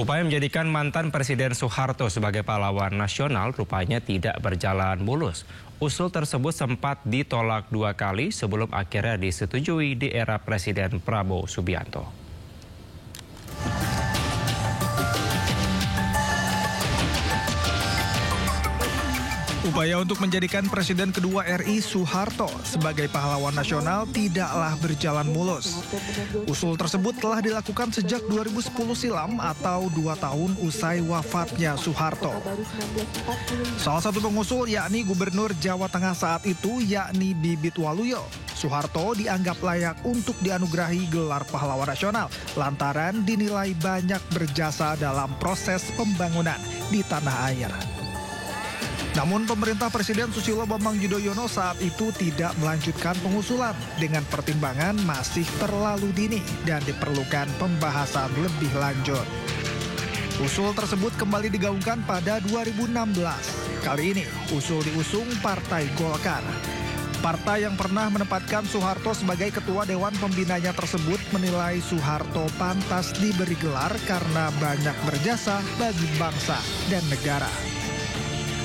Upaya menjadikan mantan Presiden Soeharto sebagai pahlawan nasional rupanya tidak berjalan mulus. Usul tersebut sempat ditolak 2 kali sebelum akhirnya disetujui di era Presiden Prabowo Subianto. Upaya untuk menjadikan Presiden kedua RI Soeharto sebagai pahlawan nasional tidaklah berjalan mulus. Usul tersebut telah dilakukan sejak 2010 silam atau 2 tahun usai wafatnya Soeharto. Salah satu pengusul yakni Gubernur Jawa Tengah saat itu yakni Bibit Waluyo. Soeharto dianggap layak untuk dianugerahi gelar pahlawan nasional lantaran dinilai banyak berjasa dalam proses pembangunan di tanah air. Namun pemerintah Presiden Susilo Bambang Yudhoyono saat itu tidak melanjutkan pengusulan dengan pertimbangan masih terlalu dini dan diperlukan pembahasan lebih lanjut. Usul tersebut kembali digaungkan pada 2016. Kali ini usul diusung Partai Golkar. Partai yang pernah menempatkan Soeharto sebagai ketua Dewan Pembinanya tersebut menilai Soeharto pantas diberi gelar karena banyak berjasa bagi bangsa dan negara.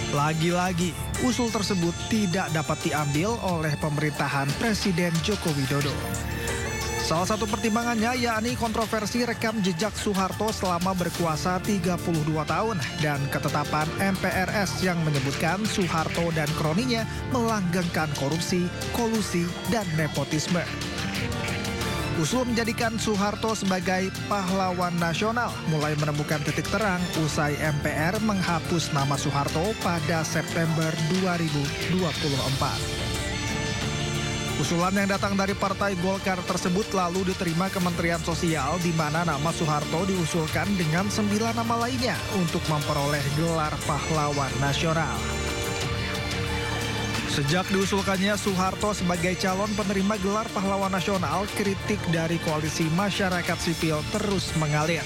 Lagi-lagi, usul tersebut tidak dapat diambil oleh pemerintahan Presiden Joko Widodo. Salah satu pertimbangannya yakni kontroversi rekam jejak Soeharto selama berkuasa 32 tahun dan ketetapan MPRS yang menyebutkan Soeharto dan kroninya melanggengkan korupsi, kolusi, dan nepotisme. Usul menjadikan Soeharto sebagai pahlawan nasional mulai menemukan titik terang usai MPR menghapus nama Soeharto pada September 2024. Usulan yang datang dari Partai Golkar tersebut lalu diterima Kementerian Sosial di mana nama Soeharto diusulkan dengan 9 nama lainnya untuk memperoleh gelar pahlawan nasional. Sejak diusulkannya Soeharto sebagai calon penerima gelar pahlawan nasional, kritik dari koalisi masyarakat sipil terus mengalir.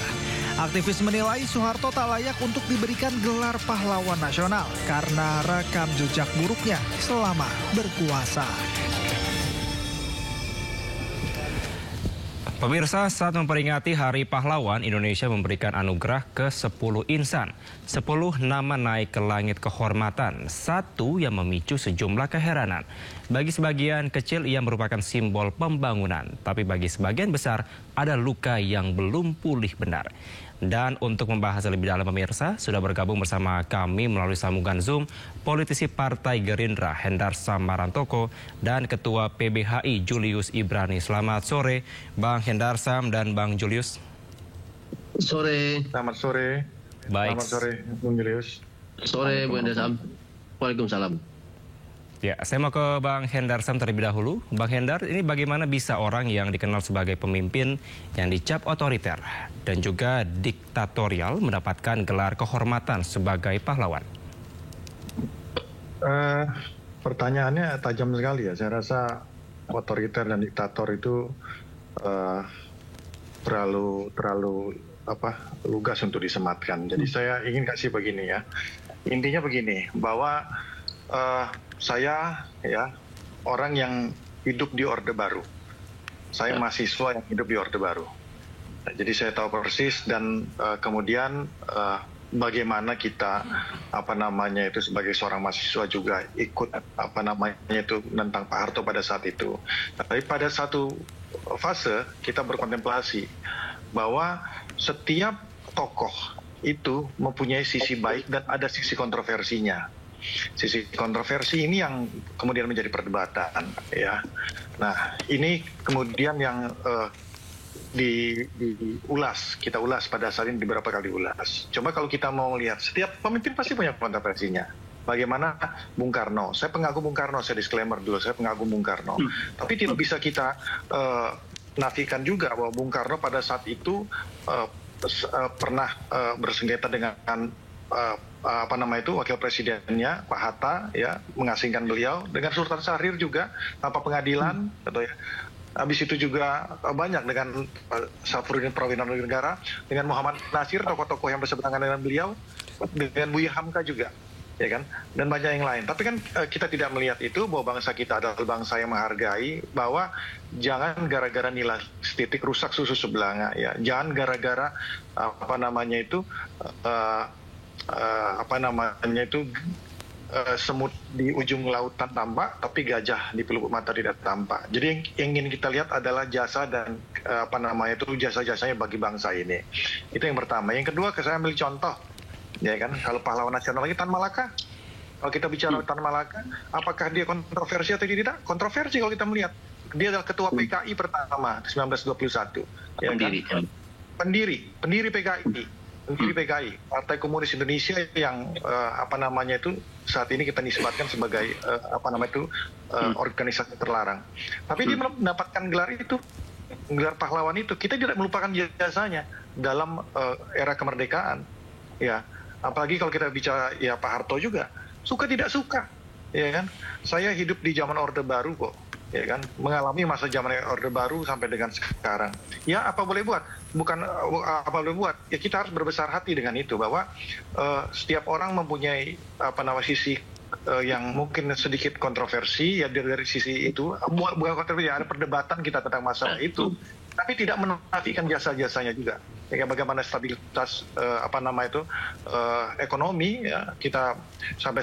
Aktivis menilai Soeharto tak layak untuk diberikan gelar pahlawan nasional karena rekam jejak buruknya selama berkuasa. Pemirsa, saat memperingati Hari Pahlawan, Indonesia memberikan anugerah ke 10 insan. 10 nama naik ke langit kehormatan, satu yang memicu sejumlah keheranan. Bagi sebagian kecil ia merupakan simbol pembangunan, tapi bagi sebagian besar ada luka yang belum pulih benar. Dan untuk membahas lebih dalam pemirsa, sudah bergabung bersama kami melalui sambungan Zoom politisi Partai Gerindra Hendarsam Marantoko dan Ketua PBHI Julius Ibrani. Selamat sore Bang Hendarsam dan Bang Julius. Sore. Selamat sore. Baik. Selamat sore Bung Julius. Sore Bu Hendarsam. Waalaikumsalam. Ya, saya mau ke Bang Hendarsam terlebih dahulu. Bang Hendar, ini bagaimana bisa orang yang dikenal sebagai pemimpin yang dicap otoriter dan juga diktatorial mendapatkan gelar kehormatan sebagai pahlawan? Pertanyaannya tajam sekali ya. Saya rasa otoriter dan diktator itu terlalu lugas untuk disematkan. Jadi saya ingin kasih begini ya. Intinya begini, bahwa saya ya orang yang hidup di Orde Baru. Saya mahasiswa yang hidup di Orde Baru. Nah, jadi saya tahu persis dan kemudian bagaimana kita sebagai seorang mahasiswa juga ikut tentang Pak Harto pada saat itu. Tapi pada satu fase kita berkontemplasi bahwa setiap tokoh itu mempunyai sisi baik dan ada sisi kontroversinya. Sisi kontroversi ini yang kemudian menjadi perdebatan ya. Nah, ini kemudian yang kita ulas pada saat ini beberapa kali ulas. Coba kalau kita mau lihat, setiap pemimpin pasti punya kontroversinya. Bagaimana Bung Karno? Saya pengagum Bung Karno, saya disclaimer dulu, saya pengagum Bung Karno. Tapi tidak bisa kita nafikan juga bahwa Bung Karno pada saat itu pernah bersengketa dengan wakil presidennya Pak Hatta ya, mengasingkan beliau dengan Sultan Syahrir juga tanpa pengadilan gitu ya. Habis itu juga banyak dengan Syafruddin Prawira dengan Muhammad Nasir, tokoh-tokoh yang berseberangan dengan beliau, dengan Buya Hamka juga ya kan, dan banyak yang lain. Tapi kan kita tidak melihat itu bahwa bangsa kita adalah bangsa yang menghargai, bahwa jangan gara-gara nilai titik rusak susu sebelanga ya. Jangan gara-gara semut di ujung lautan tampak, tapi gajah di pelupuk mata tidak tampak. Jadi yang ingin kita lihat adalah jasa dan jasa-jasanya bagi bangsa ini. Itu yang pertama. Yang kedua, saya ambil contoh, ya kan, kalau pahlawan nasional lagi Tan Malaka. Kalau kita bicara Tan Malaka, apakah dia kontroversi atau tidak? Kontroversi kalau kita melihat. Dia adalah ketua PKI pertama 1921. Ya kan? Pendiri PKI. Pendiri PKI, Partai Komunis Indonesia yang saat ini kita nisbatkan sebagai organisasi terlarang. Tapi dia mendapatkan gelar itu, gelar pahlawan itu. Kita tidak melupakan jasanya dalam era kemerdekaan. Ya, apalagi kalau kita bicara ya Pak Harto juga, suka tidak suka, ya kan? Saya hidup di zaman Orde Baru kok. Ya kan, mengalami masa zaman Orde Baru sampai dengan sekarang. Ya, apa boleh buat? Bukan apa boleh buat. Ya, kita harus berbesar hati dengan itu, bahwa setiap orang mempunyai sisi yang mungkin sedikit kontroversi, ya dari sisi itu. Bukan kontroversi, ada perdebatan kita tentang masalah itu. Tapi tidak menafikan jasa-jasanya juga. Ya, bagaimana stabilitas ekonomi, ya, kita sampai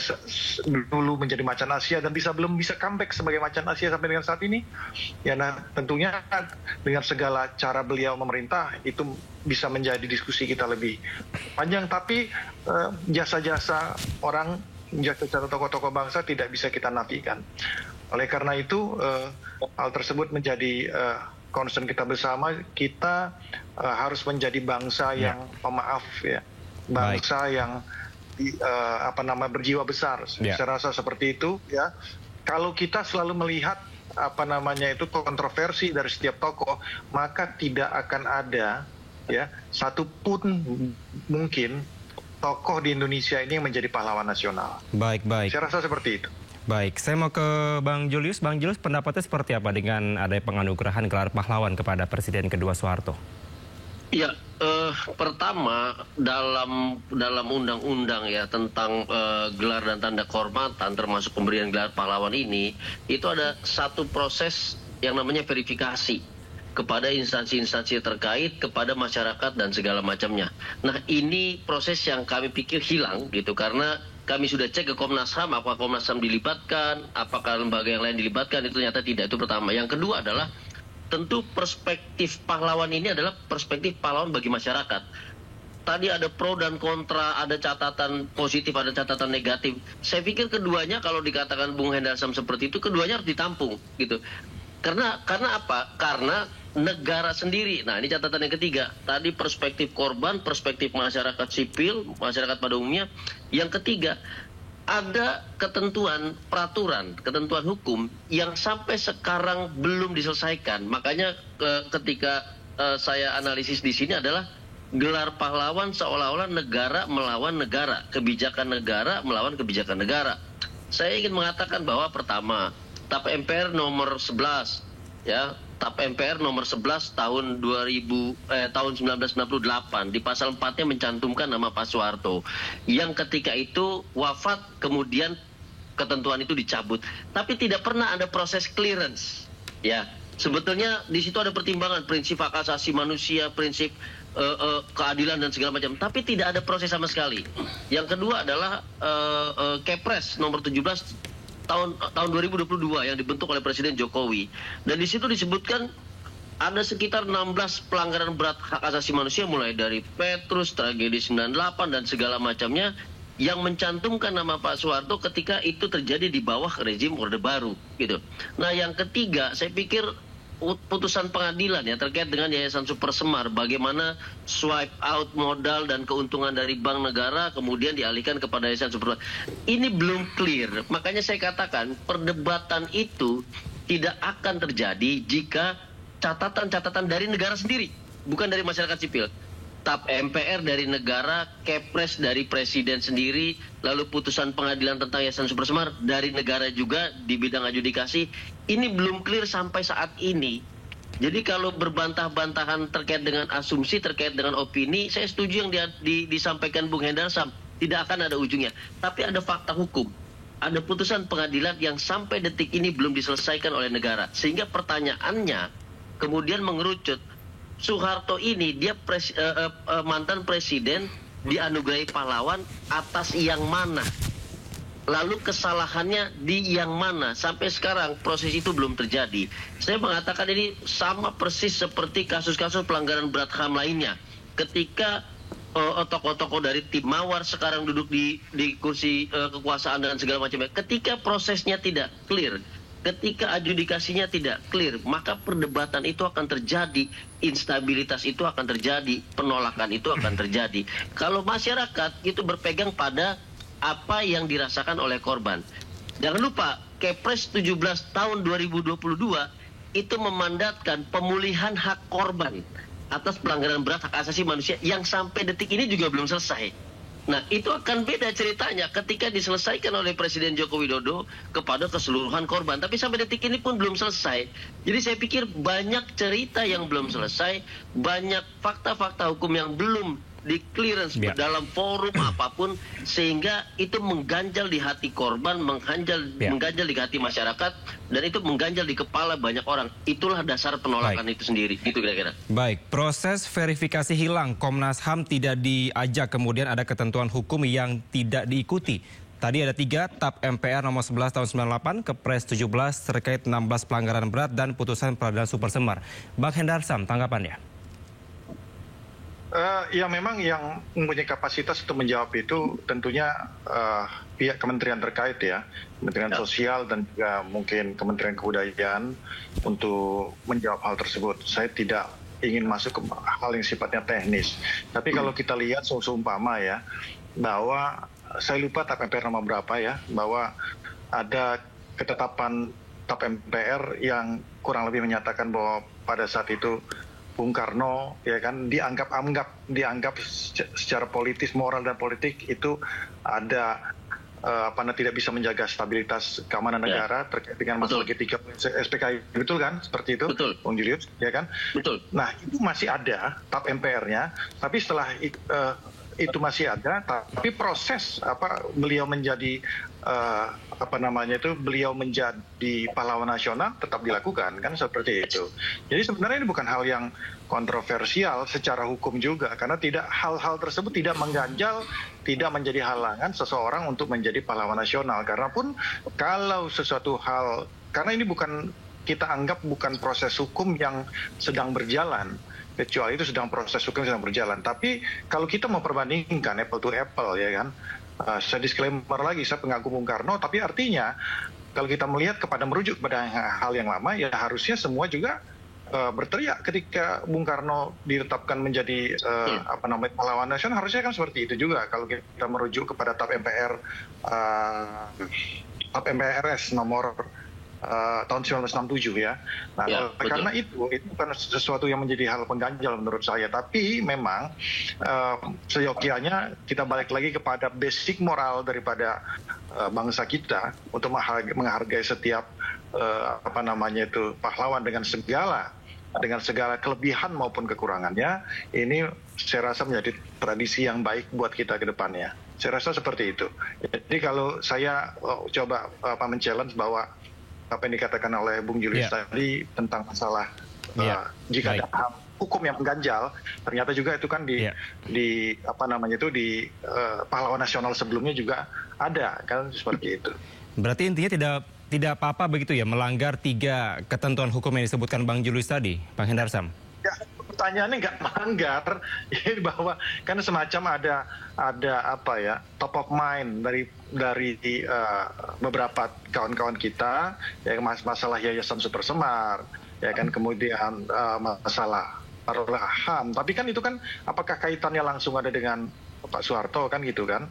dulu menjadi macan Asia dan belum bisa comeback sebagai macan Asia sampai dengan saat ini. Ya, nah tentunya dengan segala cara beliau memerintah itu bisa menjadi diskusi kita lebih panjang. Tapi jasa-jasa orang, jasa tokoh-tokoh bangsa tidak bisa kita nafikan. Oleh karena itu hal tersebut menjadi concern kita bersama. Kita harus menjadi bangsa yang pemaaf, ya, bangsa yang berjiwa besar. Saya rasa seperti itu, ya. Kalau kita selalu melihat kontroversi dari setiap tokoh, maka tidak akan ada, ya, satupun mungkin tokoh di Indonesia ini yang menjadi pahlawan nasional. Baik. Saya rasa seperti itu. Baik, saya mau ke Bang Julius. Bang Julius, pendapatnya seperti apa dengan adanya penganugerahan gelar pahlawan kepada Presiden kedua Soeharto? Ya, pertama dalam undang-undang ya tentang gelar dan tanda kehormatan, termasuk pemberian gelar pahlawan ini, itu ada satu proses yang namanya verifikasi kepada instansi-instansi terkait, kepada masyarakat dan segala macamnya. Nah, ini proses yang kami pikir hilang gitu, karena kami sudah cek ke Komnas HAM, apakah Komnas HAM dilibatkan, apakah lembaga yang lain dilibatkan, itu ternyata tidak. Itu pertama. Yang kedua adalah tentu perspektif pahlawan ini adalah perspektif pahlawan bagi masyarakat. Tadi ada pro dan kontra, ada catatan positif, ada catatan negatif. Saya pikir keduanya, kalau dikatakan Bung Hendarsam seperti itu, keduanya harus ditampung gitu. Karena apa? Karena negara sendiri. Nah, ini catatan yang ketiga. Tadi perspektif korban, perspektif masyarakat sipil, masyarakat pada umumnya. Yang ketiga, ada ketentuan peraturan, ketentuan hukum yang sampai sekarang belum diselesaikan. Makanya ketika saya analisis di sini adalah gelar pahlawan seolah-olah negara melawan negara, kebijakan negara melawan kebijakan negara. Saya ingin mengatakan bahwa pertama, TAP MPR nomor 11, ya, TAP MPR nomor 11 tahun 1998 di pasal 4-nya mencantumkan nama Pak Soeharto yang ketika itu wafat, kemudian ketentuan itu dicabut, tapi tidak pernah ada proses clearance, ya. Sebetulnya di situ ada pertimbangan prinsip hak asasi manusia, prinsip keadilan dan segala macam, tapi tidak ada proses sama sekali. Yang kedua adalah Kepres nomor 17 tahun 2022 yang dibentuk oleh Presiden Jokowi, dan di situ disebutkan ada sekitar 16 pelanggaran berat hak asasi manusia, mulai dari Petrus, tragedi 98 dan segala macamnya, yang mencantumkan nama Pak Soeharto ketika itu terjadi di bawah rezim Orde Baru gitu. Nah, yang ketiga, saya pikir putusan pengadilan ya terkait dengan Yayasan Super Semar, bagaimana swipe out modal dan keuntungan dari bank negara kemudian dialihkan kepada Yayasan Super Semar. Ini belum clear. Makanya saya katakan perdebatan itu tidak akan terjadi jika catatan-catatan dari negara sendiri, bukan dari masyarakat sipil. TAP MPR dari negara, Kepres dari presiden sendiri, lalu putusan pengadilan tentang Yayasan Super Semar dari negara juga di bidang adjudikasi. Ini belum clear sampai saat ini. Jadi kalau berbantah-bantahan terkait dengan asumsi, terkait dengan opini, saya setuju yang disampaikan Bung Hendarsam, tidak akan ada ujungnya. Tapi ada fakta hukum, ada putusan pengadilan yang sampai detik ini belum diselesaikan oleh negara. Sehingga pertanyaannya, kemudian mengerucut. Soeharto ini dia mantan presiden dianugerahi pahlawan atas yang mana? Lalu kesalahannya di yang mana? Sampai sekarang proses itu belum terjadi. Saya mengatakan ini sama persis seperti kasus-kasus pelanggaran berat HAM lainnya. Ketika tokoh-tokoh dari tim Mawar sekarang duduk di kursi kekuasaan dan segala macamnya. Ketika prosesnya tidak clear, ketika adjudikasinya tidak clear, maka perdebatan itu akan terjadi, instabilitas itu akan terjadi, penolakan itu akan terjadi. Kalau masyarakat itu berpegang pada apa yang dirasakan oleh korban. Jangan lupa, Kepres 17 tahun 2022 itu memandatkan pemulihan hak korban atas pelanggaran berat hak asasi manusia yang sampai detik ini juga belum selesai. Nah, itu akan beda ceritanya ketika diselesaikan oleh Presiden Joko Widodo kepada keseluruhan korban. Tapi sampai detik ini pun belum selesai. Jadi saya pikir banyak cerita yang belum selesai, banyak fakta-fakta hukum yang belum di clearance dalam forum apapun, sehingga itu mengganjal di hati korban, mengganjal di hati masyarakat, dan itu mengganjal di kepala banyak orang. Itulah dasar penolakan itu sendiri, gitu kira-kira. Baik, proses verifikasi hilang Komnas HAM tidak diajak, kemudian ada ketentuan hukum yang tidak diikuti. Tadi ada 3, TAP MPR nomor 11 tahun 98, Kepres 17 terkait 16 pelanggaran berat dan putusan peradilan Super Semar. Bang Hendarsam, tanggapannya? Ya memang yang mempunyai kapasitas untuk menjawab itu tentunya pihak kementerian terkait ya, Kementerian Sosial dan juga mungkin Kementerian Kebudayaan untuk menjawab hal tersebut. Saya tidak ingin masuk ke hal yang sifatnya teknis. Tapi kalau kita lihat seumpama ya, bahwa saya lupa TAP MPR nomor berapa ya, bahwa ada ketetapan TAP MPR yang kurang lebih menyatakan bahwa pada saat itu Bung Karno ya kan dianggap secara politis, moral dan politik itu ada tidak bisa menjaga stabilitas keamanan negara terkait dengan masalah G30 SPKI, betul kan? Seperti itu, betul. Bung Julius, ya kan? Betul. Nah, itu masih ada TAP MPR-nya, tapi setelah itu masih ada, tapi proses beliau menjadi beliau menjadi pahlawan nasional tetap dilakukan kan, seperti itu. Jadi sebenarnya ini bukan hal yang kontroversial secara hukum juga, karena hal-hal tersebut tidak mengganjal, tidak menjadi halangan seseorang untuk menjadi pahlawan nasional. Karena pun kalau sesuatu hal, karena ini kita anggap bukan proses hukum yang sedang berjalan, kecuali itu sedang proses hukum sedang berjalan. Tapi kalau kita mau perbandingkan apple to apple ya kan, saya disclaimer lagi, saya pengagum Bung Karno, tapi artinya kalau kita melihat merujuk pada hal yang lama, ya harusnya semua juga berteriak ketika Bung Karno ditetapkan menjadi pahlawan nasional, harusnya kan seperti itu juga kalau kita merujuk kepada TAP MPRS nomor tahun 1967 ya. Nah, karena itu bukan sesuatu yang menjadi hal pengganjal menurut saya, tapi memang seyogyanya kita balik lagi kepada basic moral daripada bangsa kita untuk menghargai setiap pahlawan dengan segala kelebihan maupun kekurangannya. Ini saya rasa menjadi tradisi yang baik buat kita ke depannya. Saya rasa seperti itu. Jadi kalau saya coba men-challenge bahwa apa yang dikatakan oleh Bung Julius tadi tentang masalah jika ada hukum yang mengganjal, ternyata juga itu kan di pahlawan nasional sebelumnya juga ada kan, seperti itu. Berarti intinya tidak apa-apa begitu ya melanggar 3 ketentuan hukum yang disebutkan Bang Julius tadi, Bang Hendarsam? Ya, pertanyaannya nggak melanggar, bahwa kan semacam ada top of mind dari beberapa kawan-kawan kita, ya masalah Yayasan Super Semar, ya kan, kemudian masalah HAM. Tapi kan itu kan apakah kaitannya langsung ada dengan Pak Soeharto kan gitu kan?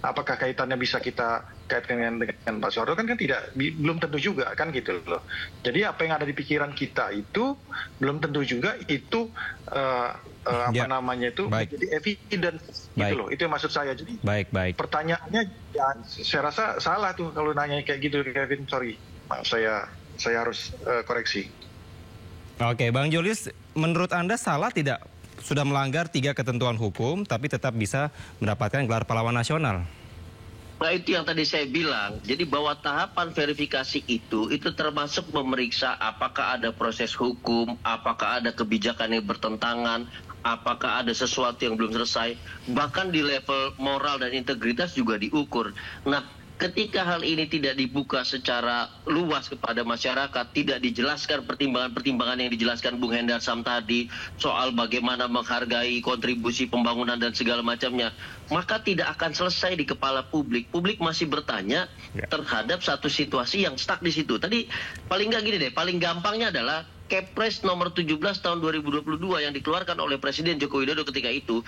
Apakah kaitannya bisa kita kaitkan dengan Pak Soeharto kan belum tentu juga kan gitu loh. Jadi apa yang ada di pikiran kita itu belum tentu juga itu menjadi evidence gitu loh. Itu yang maksud saya. Jadi pertanyaannya ya, saya rasa salah tuh kalau nanya kayak gitu, Kevin. Sorry, saya harus koreksi. Oke, Bang Julius, menurut Anda salah tidak sudah melanggar 3 ketentuan hukum tapi tetap bisa mendapatkan gelar pahlawan nasional? Nah, itu yang tadi saya bilang. Jadi bahwa tahapan verifikasi itu termasuk memeriksa apakah ada proses hukum, apakah ada kebijakan yang bertentangan, apakah ada sesuatu yang belum selesai, bahkan di level moral dan integritas juga diukur. Nah, ketika hal ini tidak dibuka secara luas kepada masyarakat, tidak dijelaskan pertimbangan-pertimbangan yang dijelaskan Bung Hendar Sam tadi, soal bagaimana menghargai kontribusi pembangunan dan segala macamnya, maka tidak akan selesai di kepala publik. Publik masih bertanya terhadap satu situasi yang stuck di situ. Tadi paling nggak gini deh, paling gampangnya adalah Kepres nomor 17 tahun 2022 yang dikeluarkan oleh Presiden Joko Widodo ketika itu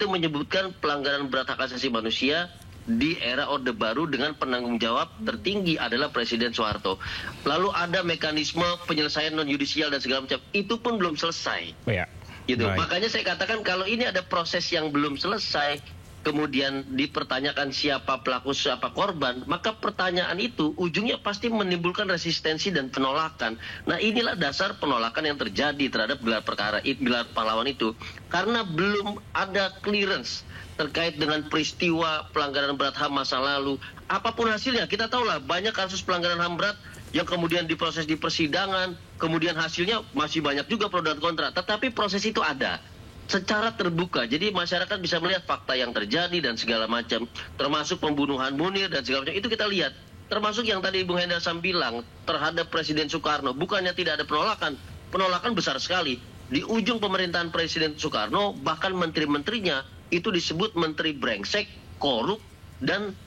menyebutkan pelanggaran berat hak asasi manusia di era Orde Baru dengan penanggung jawab tertinggi adalah Presiden Soeharto. Lalu ada mekanisme penyelesaian non-yudisial dan segala macam. Itu pun belum selesai. Ya. Gitu. Baik. Makanya saya katakan kalau ini ada proses yang belum selesai, kemudian dipertanyakan siapa pelaku, siapa korban, maka pertanyaan itu ujungnya pasti menimbulkan resistensi dan penolakan. Nah, inilah dasar penolakan yang terjadi terhadap gelar perkara, gelar pahlawan itu. Karena belum ada clearance terkait dengan peristiwa pelanggaran berat HAM masa lalu. Apapun hasilnya, kita tahulah banyak kasus pelanggaran HAM berat yang kemudian diproses di persidangan, kemudian hasilnya masih banyak juga pro dan kontra. Tetapi proses itu ada secara terbuka, jadi masyarakat bisa melihat fakta yang terjadi dan segala macam, termasuk pembunuhan Munir dan segala macam. Itu kita lihat, termasuk yang tadi Bung Hendar Sam bilang terhadap Presiden Soekarno. Bukannya tidak ada penolakan besar sekali. Di ujung pemerintahan Presiden Soekarno, bahkan menteri-menterinya itu disebut menteri brengsek, korup, dan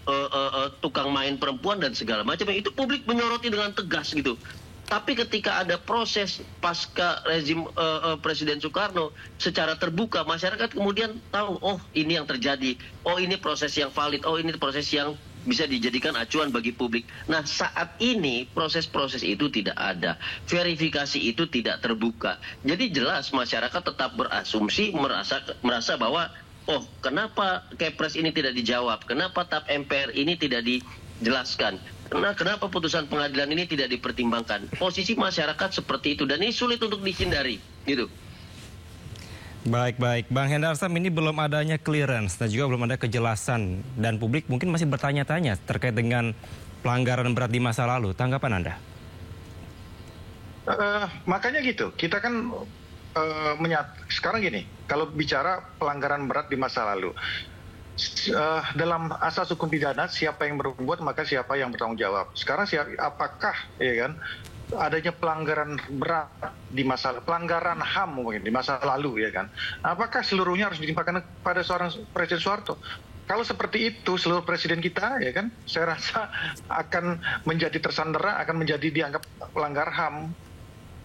tukang main perempuan dan segala macam. Itu publik menyoroti dengan tegas gitu. Tapi ketika ada proses pasca rezim Presiden Soekarno secara terbuka, masyarakat kemudian tahu, oh ini yang terjadi, oh ini proses yang valid, oh ini proses yang bisa dijadikan acuan bagi publik. Nah, saat ini proses-proses itu tidak ada, verifikasi itu tidak terbuka. Jadi jelas masyarakat tetap berasumsi, merasa bahwa oh, kenapa Kepres ini tidak dijawab? Kenapa TAP MPR ini tidak dijelaskan? Kenapa putusan pengadilan ini tidak dipertimbangkan? Posisi masyarakat seperti itu, dan ini sulit untuk dihindari, gitu. Baik. Bang Hendar Sam, ini belum adanya clearance dan juga belum ada kejelasan. Dan publik mungkin masih bertanya-tanya terkait dengan pelanggaran berat di masa lalu. Tanggapan Anda? Makanya gitu, kita kan sekarang gini, kalau bicara pelanggaran berat di masa lalu, dalam asas hukum pidana siapa yang berbuat maka siapa yang bertanggung jawab. Sekarang apakah ya kan adanya pelanggaran berat di pelanggaran HAM mungkin di masa lalu ya kan, apakah seluruhnya harus ditimpakan pada seorang Presiden Soeharto? Kalau seperti itu seluruh presiden kita ya kan, saya rasa akan menjadi tersandera, akan menjadi dianggap pelanggar HAM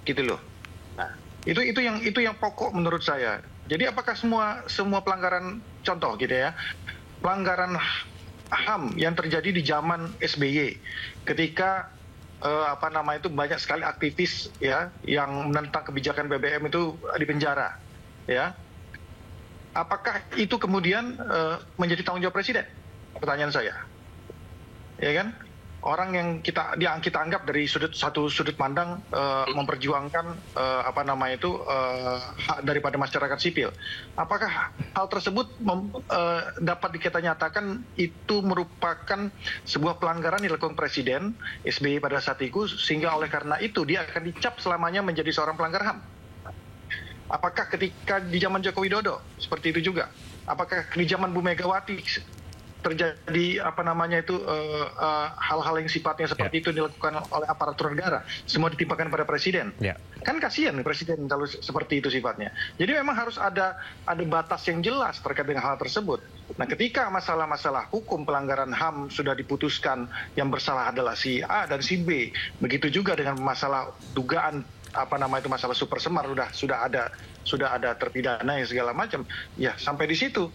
gitu loh. Nah, itu yang pokok menurut saya. Jadi apakah semua pelanggaran, contoh gitu ya, pelanggaran HAM yang terjadi di zaman SBY ketika banyak sekali aktivis ya yang menentang kebijakan BBM itu dipenjara ya, apakah itu kemudian menjadi tanggung jawab presiden? Pertanyaan saya, ya kan? Orang yang kita anggap dari satu sudut pandang memperjuangkan hak daripada masyarakat sipil. Apakah hal tersebut dapat kita nyatakan itu merupakan sebuah pelanggaran yang dilakukan Presiden SBY pada saat itu, sehingga oleh karena itu dia akan dicap selamanya menjadi seorang pelanggar HAM? Apakah ketika di zaman Joko Widodo seperti itu juga? Apakah di zaman Bu Megawati terjadi hal-hal yang sifatnya seperti itu dilakukan oleh aparatur negara, semua ditimpakan pada presiden? Kan kasihan presiden kalau seperti itu sifatnya. Jadi memang harus ada batas yang jelas terkait dengan hal tersebut. Nah, ketika masalah-masalah hukum pelanggaran HAM sudah diputuskan yang bersalah adalah si A dan si B, begitu juga dengan masalah dugaan masalah super semar sudah ada terpidana yang segala macam. Ya, sampai di situ.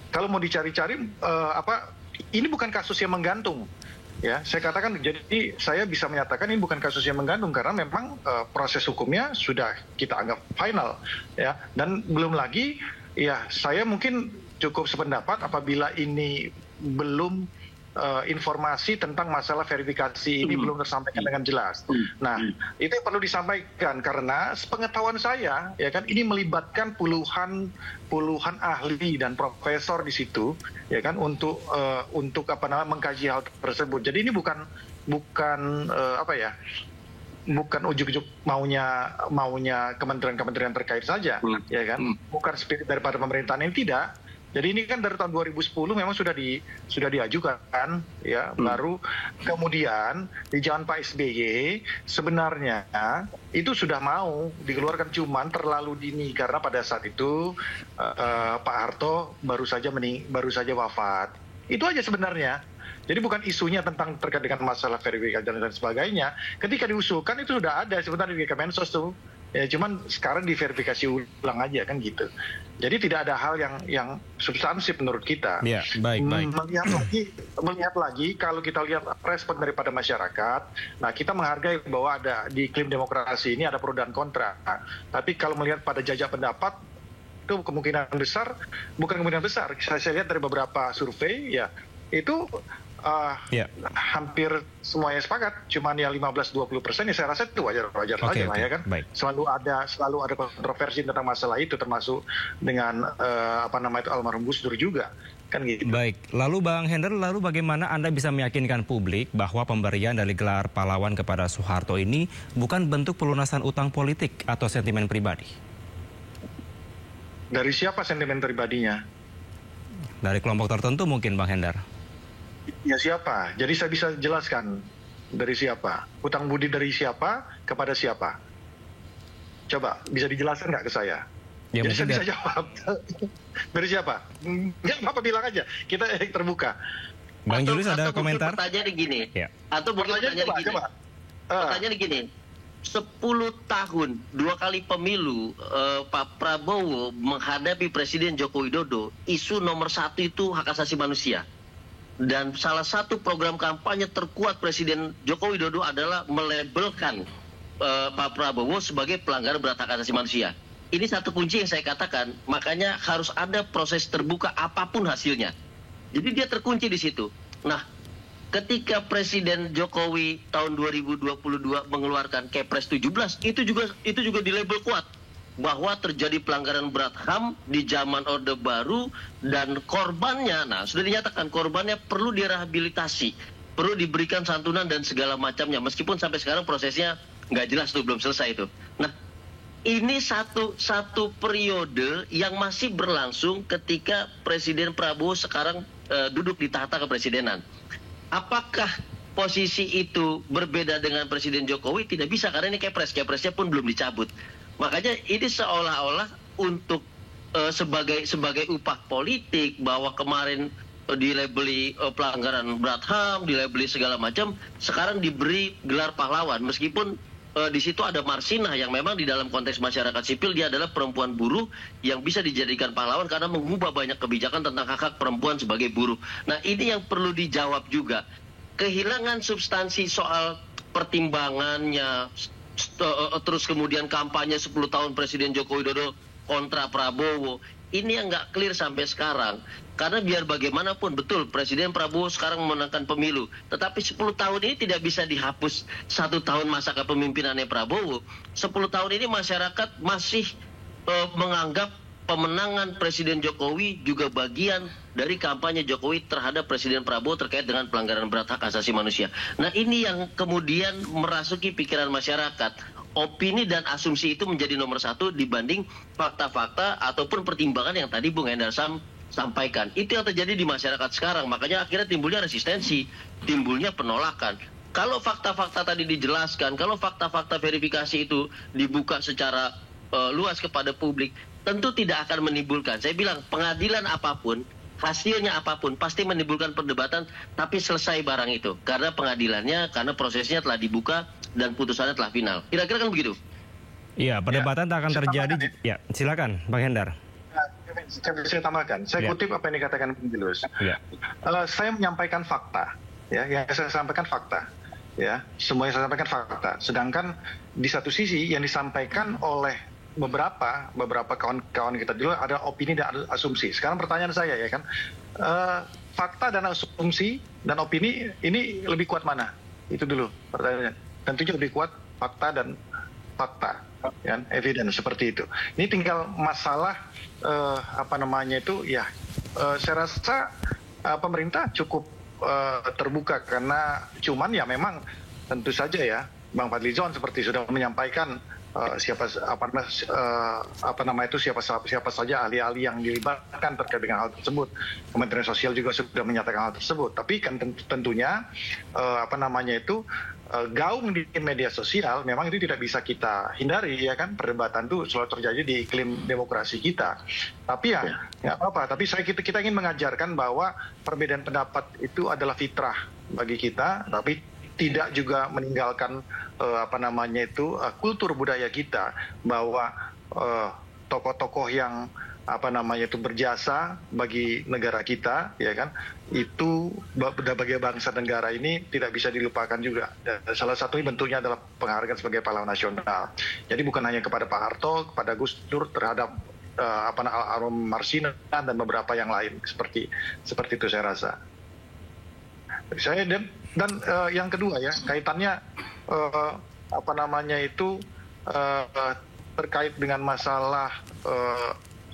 Kalau mau dicari-cari ini bukan kasus yang menggantung. Ya, saya katakan, jadi saya bisa menyatakan ini bukan kasus yang menggantung karena memang proses hukumnya sudah kita anggap final ya. Dan belum lagi ya, saya mungkin cukup sependapat apabila ini belum informasi tentang masalah verifikasi ini belum tersampaikan dengan jelas. Nah, itu yang perlu disampaikan karena sepengetahuan saya, ya kan, ini melibatkan puluhan ahli dan profesor di situ, ya kan, untuk mengkaji hal tersebut. Jadi ini bukan bukan ujuk-ujuk maunya kementerian-kementerian terkait saja, ya kan, bukan spirit daripada pemerintahan ini, tidak. Jadi ini kan dari tahun 2010 memang sudah diajukan, ya. Baru kemudian di zaman Pak SBY sebenarnya itu sudah mau dikeluarkan, cuman terlalu dini karena pada saat itu Pak Harto baru saja wafat. Itu aja sebenarnya. Jadi bukan isunya tentang terkait dengan masalah verifikasi dan sebagainya. Ketika diusulkan itu sudah ada sebenarnya di Kemensos tuh. Ya, cuman sekarang diverifikasi ulang aja kan gitu. Jadi tidak ada hal yang substansif menurut kita. Ya, baik. Melihat lagi kalau kita lihat respon daripada masyarakat, nah kita menghargai bahwa ada di iklim demokrasi ini ada pro dan kontra. Tapi kalau melihat pada jajak pendapat itu kemungkinan besar, bukan kemungkinan besar. Saya lihat dari beberapa survei ya itu hampir semuanya sepakat, cuman ya 15-20% ya saya rasa itu wajar saja lah ya kan. Baik. Selalu ada kontroversi tentang masalah itu, termasuk dengan almarhum Gus Dur juga kan gitu. Baik, lalu Bang Hendar, bagaimana Anda bisa meyakinkan publik bahwa pemberian dari gelar pahlawan kepada Soeharto ini bukan bentuk pelunasan utang politik atau sentimen pribadi? Dari siapa sentimen pribadinya? Dari kelompok tertentu mungkin, Bang Hendar. Ya siapa? Jadi saya bisa jelaskan dari siapa? Utang budi dari siapa kepada siapa? Coba bisa dijelaskan nggak ke saya? Ya, jadi saya bisa jawab. Dari siapa? Nggak apa bilang aja. Kita terbuka. Bang Julius ada komentar? Pertanyaannya gini. Ya. Atau pertanyaannya gini. 10 tahun, 2 kali pemilu, Pak Prabowo menghadapi Presiden Joko Widodo, isu nomor 1 itu hak asasi manusia. Dan salah satu program kampanye terkuat Presiden Joko Widodo adalah melabelkan Pak Prabowo sebagai pelanggar berat hak asasi manusia. Ini satu kunci yang saya katakan, makanya harus ada proses terbuka apapun hasilnya. Jadi dia terkunci di situ. Nah, ketika Presiden Jokowi tahun 2022 mengeluarkan Kepres 17, itu juga dilabel kuat bahwa terjadi pelanggaran berat HAM di zaman Orde Baru dan korbannya, sudah dinyatakan korbannya perlu direhabilitasi, perlu diberikan santunan dan segala macamnya, meskipun sampai sekarang prosesnya nggak jelas tuh, belum selesai itu. Nah, ini satu periode yang masih berlangsung ketika Presiden Prabowo sekarang duduk di tahta kepresidenan. Apakah posisi itu berbeda dengan Presiden Jokowi? Tidak bisa, karena ini Kepresnya pun belum dicabut. Makanya ini seolah-olah untuk sebagai upah politik bahwa kemarin dilabeli pelanggaran berat HAM, dilabeli segala macam, sekarang diberi gelar pahlawan, meskipun di situ ada Marsinah yang memang di dalam konteks masyarakat sipil dia adalah perempuan buruh yang bisa dijadikan pahlawan karena mengubah banyak kebijakan tentang hak-hak perempuan sebagai buruh. Nah, ini yang perlu dijawab juga. Kehilangan substansi soal pertimbangannya, terus kemudian kampanye 10 tahun Presiden Joko Widodo kontra Prabowo, ini yang nggak clear sampai sekarang. Karena biar bagaimanapun, betul Presiden Prabowo sekarang memenangkan pemilu, tetapi 10 tahun ini tidak bisa dihapus 1 tahun masa kepemimpinannya Prabowo. 10 tahun ini masyarakat masih menganggap pemenangan Presiden Jokowi juga bagian dari kampanye Jokowi terhadap Presiden Prabowo terkait dengan pelanggaran berat hak asasi manusia. Nah, ini yang kemudian merasuki pikiran masyarakat. Opini dan asumsi itu menjadi nomor 1 dibanding fakta-fakta ataupun pertimbangan yang tadi Bung Hendar sampaikan. Itu yang terjadi di masyarakat sekarang. Makanya akhirnya timbulnya resistensi, timbulnya penolakan. Kalau fakta-fakta tadi dijelaskan, kalau fakta-fakta verifikasi itu dibuka secara luas kepada publik, tentu tidak akan menimbulkan. Saya bilang pengadilan apapun, hasilnya apapun pasti menimbulkan perdebatan, tapi selesai barang itu karena pengadilannya, karena prosesnya telah dibuka dan putusannya telah final. Kira-kira kan begitu? Iya, perdebatan tak akan terjadi. Ya, silakan Bang Hendar. Saya tambahkan, saya kutip apa yang dikatakan Bung Julius. Saya menyampaikan fakta, ya, yang saya sampaikan fakta, ya, semuanya saya sampaikan fakta. Sedangkan di satu sisi yang disampaikan oleh beberapa kawan-kawan kita dulu ada opini dan ada asumsi. Sekarang pertanyaan saya ya kan, fakta dan asumsi dan opini ini lebih kuat mana? Itu dulu pertanyaannya. Tentunya lebih kuat fakta dan fakta, kan, evidence seperti itu. Ini tinggal masalah saya rasa pemerintah cukup terbuka karena cuman ya memang tentu saja ya Bang Fadlizon seperti sudah menyampaikan siapa saja ahli-ahli yang dilibatkan terkait dengan hal tersebut. Kementerian Sosial juga sudah menyatakan hal tersebut. Tapi kan tentunya gaung di media sosial memang itu tidak bisa kita hindari ya kan, perdebatan itu selalu terjadi di iklim demokrasi kita. Tapi ya nggak apa-apa. Tapi kita ingin mengajarkan bahwa perbedaan pendapat itu adalah fitrah bagi kita, tapi tidak juga meninggalkan kultur budaya kita bahwa tokoh-tokoh yang berjasa bagi negara kita ya kan, itu bagi bangsa negara ini tidak bisa dilupakan juga. Dan salah satu bentuknya adalah penghargaan sebagai pahlawan nasional. Jadi bukan hanya kepada Pak Harto, kepada Gus Dur, terhadap almarhum Marsina dan beberapa yang lain seperti itu saya rasa. Saya dan yang kedua ya, kaitannya terkait dengan masalah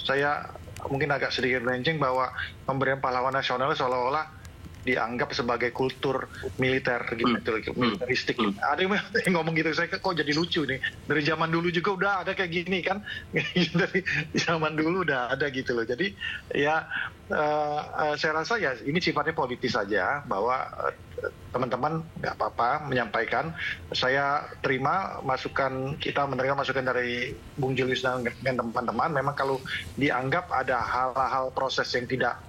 saya mungkin agak sedikit melenceng bahwa pemberian pahlawan nasional seolah-olah dianggap sebagai kultur militer gitu, militeristik. Ada yang ngomong gitu, saya kok jadi lucu nih. Dari zaman dulu juga udah ada kayak gini kan. Dari zaman dulu udah ada gitu loh. Jadi ya saya rasa ya ini sifatnya politis saja, bahwa teman-teman nggak apa-apa menyampaikan. Saya terima masukan, kita menerima masukan dari Bung Julius dan teman-teman. Memang kalau dianggap ada hal-hal proses yang tidak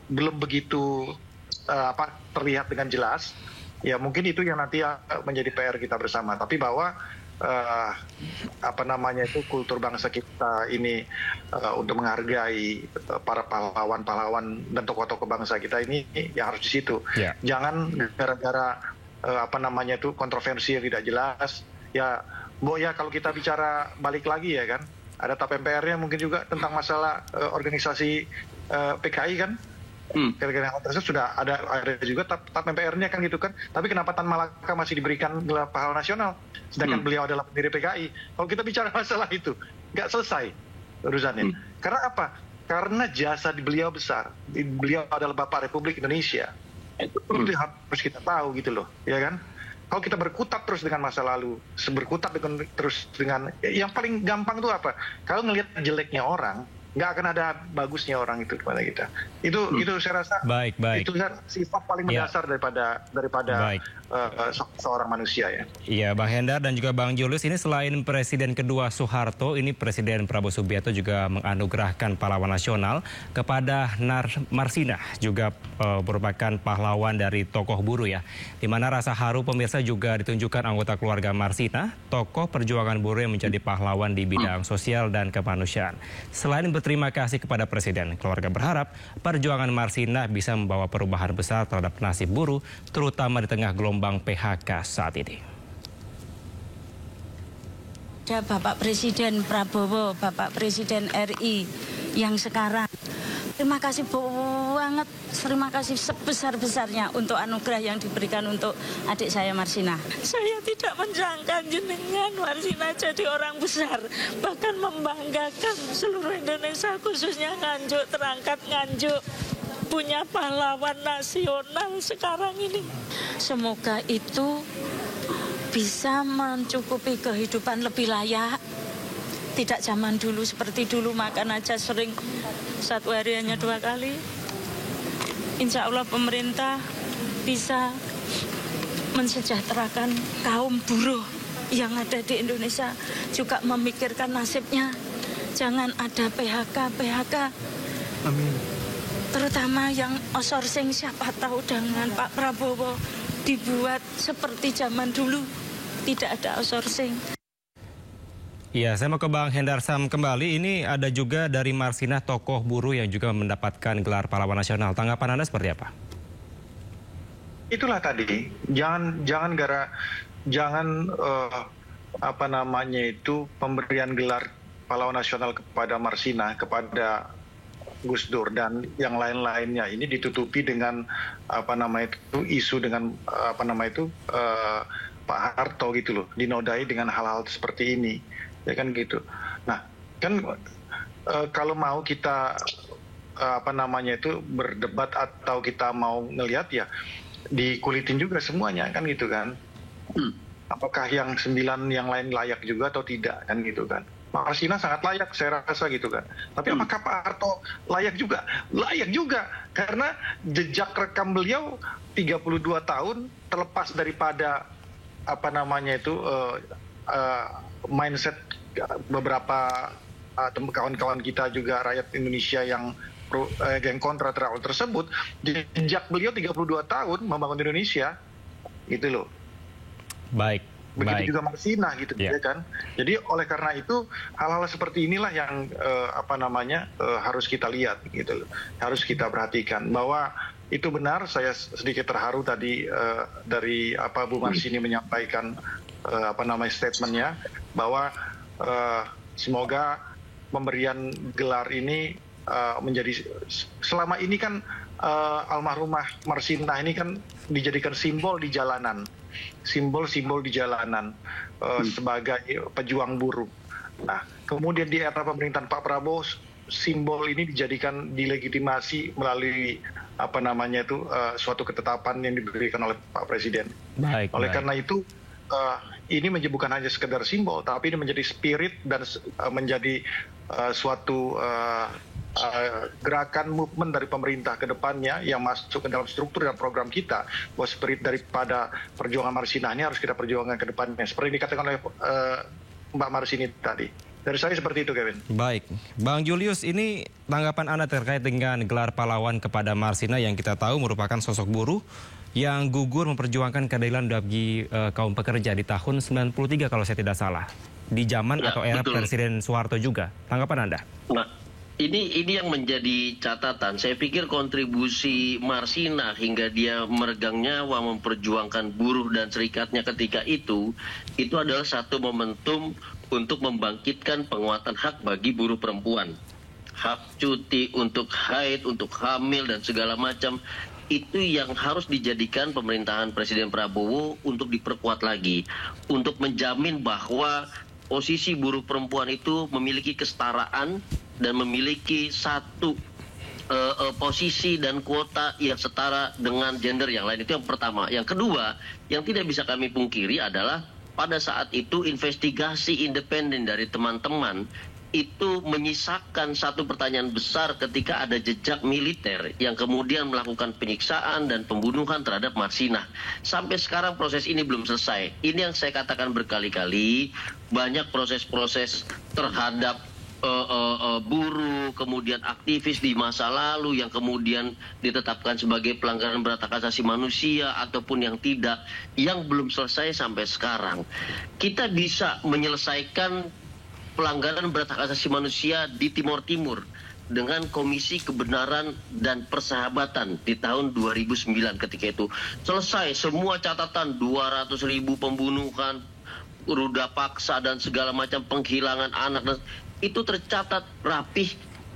belum begitu terlihat dengan jelas, ya mungkin itu yang nanti menjadi PR kita bersama. Tapi bahwa kultur bangsa kita ini untuk menghargai para pahlawan dan tokoh-tokoh bangsa kita ini yang harus di situ. Jangan gara-gara kontroversi yang tidak jelas ya. Kalau kita bicara balik lagi ya kan, ada TAP MPR-nya mungkin juga tentang masalah organisasi PKI kan. Kira-kira hal tersebut sudah ada juga TAP MPR-nya kan gitu kan. Tapi kenapa Tan Malaka masih diberikan gelar pahlawan nasional sedangkan beliau adalah pendiri PKI? Kalau kita bicara masalah itu nggak selesai urusannya. Karena apa? Karena jasa di beliau besar. Beliau adalah Bapak Republik Indonesia. Itu harus kita tahu gitu loh, ya kan? Kalau kita berkutat terus dengan masa lalu, terus dengan yang paling gampang itu apa? Kalau ngelihat jeleknya orang, nggak akan ada bagusnya orang itu kepada kita. Itu saya rasa itu sifat paling mendasar daripada seorang manusia ya. Iya, Bang Hendar dan juga Bang Julius, ini selain Presiden kedua Soeharto, ini Presiden Prabowo Subianto juga menganugerahkan pahlawan nasional kepada Marsina, juga merupakan pahlawan dari tokoh buruh ya. Di mana rasa haru pemirsa juga ditunjukkan anggota keluarga Marsina, tokoh perjuangan buruh yang menjadi pahlawan di bidang sosial dan kemanusiaan. Selain berterima kasih kepada Presiden, keluarga berharap perjuangan Marsina bisa membawa perubahan besar terhadap nasib buruh, terutama di tengah gelombang PHK saat ini. Ada Bapak Presiden Prabowo, Bapak Presiden RI yang sekarang. Terima kasih banget, terima kasih sebesar-besarnya untuk anugerah yang diberikan untuk adik saya Marsina. Saya tidak menjangka jenengan Marsina jadi orang besar, bahkan membanggakan seluruh Indonesia, khususnya Nganjuk, terangkat Nganjuk punya pahlawan nasional sekarang ini. Semoga itu bisa mencukupi kehidupan lebih layak. Tidak zaman dulu seperti dulu makan aja sering satu hari hanya 2 kali. Insya Allah pemerintah bisa mensejahterakan kaum buruh yang ada di Indonesia, juga memikirkan nasibnya. Jangan ada PHK. Amin. Terutama yang outsourcing, siapa tahu dengan Pak Prabowo dibuat seperti zaman dulu, tidak ada outsourcing. Ya, saya mau ke Bang Hendar Sam kembali. Ini ada juga dari Marsina, tokoh buruh yang juga mendapatkan gelar pahlawan nasional. Tanggapan Anda seperti apa? Itulah tadi, jangan pemberian gelar pahlawan nasional kepada Marsina, kepada Gus Dur dan yang lain-lainnya ini ditutupi dengan isu dengan Pak Harto gitu loh, dinodai dengan hal-hal seperti ini, ya kan gitu. Nah, kan kalau mau kita berdebat atau kita mau ngelihat ya dikulitin juga semuanya kan gitu kan. Apakah yang 9 yang lain layak juga atau tidak kan gitu kan. Marsina sangat layak saya rasa gitu kan. Tapi apakah Pak Harto layak juga? Layak juga karena jejak rekam beliau 32 tahun terlepas daripada mindset beberapa kawan-kawan kita juga rakyat Indonesia yang kontra terhadap tersebut. Jejak beliau 32 tahun membangun Indonesia gitu loh. Baik. Begitu juga Marsina gitu ya kan. Jadi oleh karena itu hal-hal seperti inilah yang harus kita lihat gitu loh. Harus kita perhatikan bahwa itu benar. Saya sedikit terharu tadi dari Bu Marsini menyampaikan statementnya bahwa semoga pemberian gelar ini menjadi selama ini kan almarhumah Marsina ini kan dijadikan simbol di jalanan, simbol-simbol di jalanan sebagai pejuang buruh. Nah, kemudian di era pemerintahan Pak Prabowo simbol ini dijadikan dilegitimasi melalui suatu ketetapan yang diberikan oleh Pak Presiden. Oleh karena itu ini bukan hanya sekedar simbol, tapi ini menjadi spirit dan menjadi suatu gerakan movement dari pemerintah ke depannya yang masuk ke dalam struktur dan program kita, bahwa spirit daripada perjuangan Marsina ini harus kita perjuangkan ke depannya. Seperti yang dikatakan oleh Mbak Marsini tadi. Dari saya seperti itu, Kevin. Baik. Bang Julius, ini tanggapan Anda terkait dengan gelar pahlawan kepada Marsina yang kita tahu merupakan sosok buruh yang gugur memperjuangkan keadilan bagi kaum pekerja di tahun 93 kalau saya tidak salah. Di zaman atau era betul. Presiden Soeharto juga. Tanggapan Anda? Nah, ini yang menjadi catatan. Saya pikir kontribusi Marsina hingga dia meregang nyawa memperjuangkan buruh dan serikatnya ketika itu adalah satu momentum untuk membangkitkan penguatan hak bagi buruh perempuan. Hak cuti untuk haid, untuk hamil dan segala macam. Itu yang harus dijadikan pemerintahan Presiden Prabowo untuk diperkuat lagi. Untuk menjamin bahwa posisi buruh perempuan itu memiliki kesetaraan dan memiliki satu posisi dan kuota yang setara dengan gender yang lain. Itu yang pertama. Yang kedua, yang tidak bisa kami pungkiri adalah pada saat itu investigasi independen dari teman-teman itu menyisakan satu pertanyaan besar ketika ada jejak militer yang kemudian melakukan penyiksaan dan pembunuhan terhadap Marsina. Sampai sekarang proses ini belum selesai. Ini yang saya katakan berkali-kali, banyak proses-proses terhadap buruh, kemudian aktivis di masa lalu yang kemudian ditetapkan sebagai pelanggaran berat hak asasi manusia ataupun yang tidak, yang belum selesai sampai sekarang. Kita bisa menyelesaikan pelanggaran berat hak asasi manusia di Timur Timur dengan Komisi Kebenaran dan Persahabatan di tahun 2009 ketika itu. Selesai semua catatan, 200.000 pembunuhan, ruda paksa dan segala macam penghilangan anak, dan itu tercatat rapih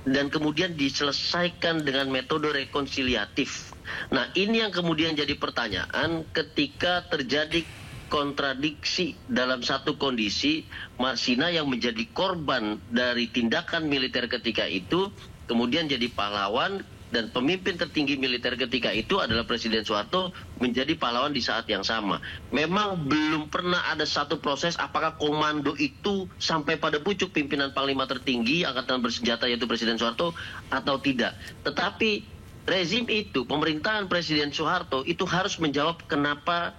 dan kemudian diselesaikan dengan metode rekonsiliatif. Nah, ini yang kemudian jadi pertanyaan ketika terjadi kontradiksi dalam satu kondisi. Marsina yang menjadi korban dari tindakan militer ketika itu kemudian jadi pahlawan, dan pemimpin tertinggi militer ketika itu adalah Presiden Soeharto menjadi pahlawan di saat yang sama. Memang belum pernah ada satu proses apakah komando itu sampai pada pucuk pimpinan Panglima tertinggi Angkatan Bersenjata yaitu Presiden Soeharto atau tidak. Tetapi rezim itu, pemerintahan Presiden Soeharto itu harus menjawab kenapa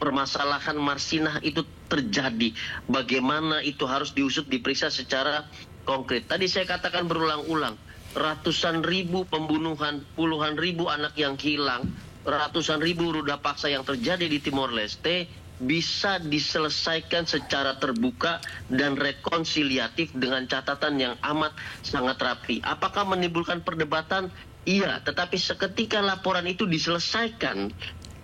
permasalahan Marsina itu terjadi. Bagaimana itu harus diusut, diperiksa secara konkret. Tadi saya katakan berulang-ulang, ratusan ribu pembunuhan, puluhan ribu anak yang hilang, ratusan ribu ruda paksa yang terjadi di Timor Leste bisa diselesaikan secara terbuka dan rekonsiliatif dengan catatan yang amat sangat rapi. Apakah menimbulkan perdebatan? Iya, tetapi seketika laporan itu diselesaikan,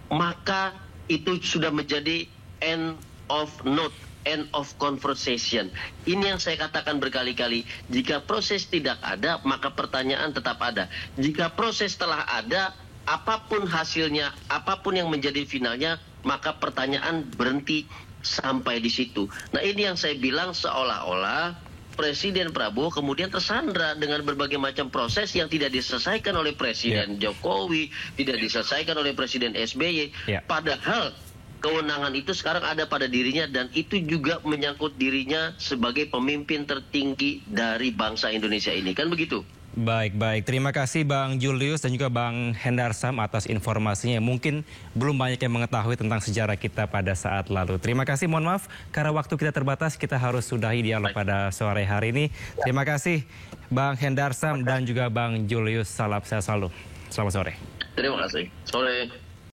maka itu sudah menjadi end of note, end of conversation. Ini yang saya katakan berkali-kali. Jika proses tidak ada, maka pertanyaan tetap ada. Jika proses telah ada, apapun hasilnya, apapun yang menjadi finalnya, maka pertanyaan berhenti sampai di situ. Nah, ini yang saya bilang seolah-olah Presiden Prabowo kemudian tersandra dengan berbagai macam proses yang tidak diselesaikan oleh Presiden Jokowi, tidak diselesaikan oleh Presiden SBY. Padahal kewenangan itu sekarang ada pada dirinya dan itu juga menyangkut dirinya sebagai pemimpin tertinggi dari bangsa Indonesia ini. Kan begitu? Baik. Terima kasih Bang Julius dan juga Bang Hendarsam atas informasinya. Mungkin belum banyak yang mengetahui tentang sejarah kita pada saat lalu. Terima kasih, mohon maaf karena waktu kita terbatas, kita harus sudahi dialog pada sore hari ini. Terima kasih Bang Hendarsam dan juga Bang Julius. Salam sehat selalu. Selamat sore. Terima kasih. Sore.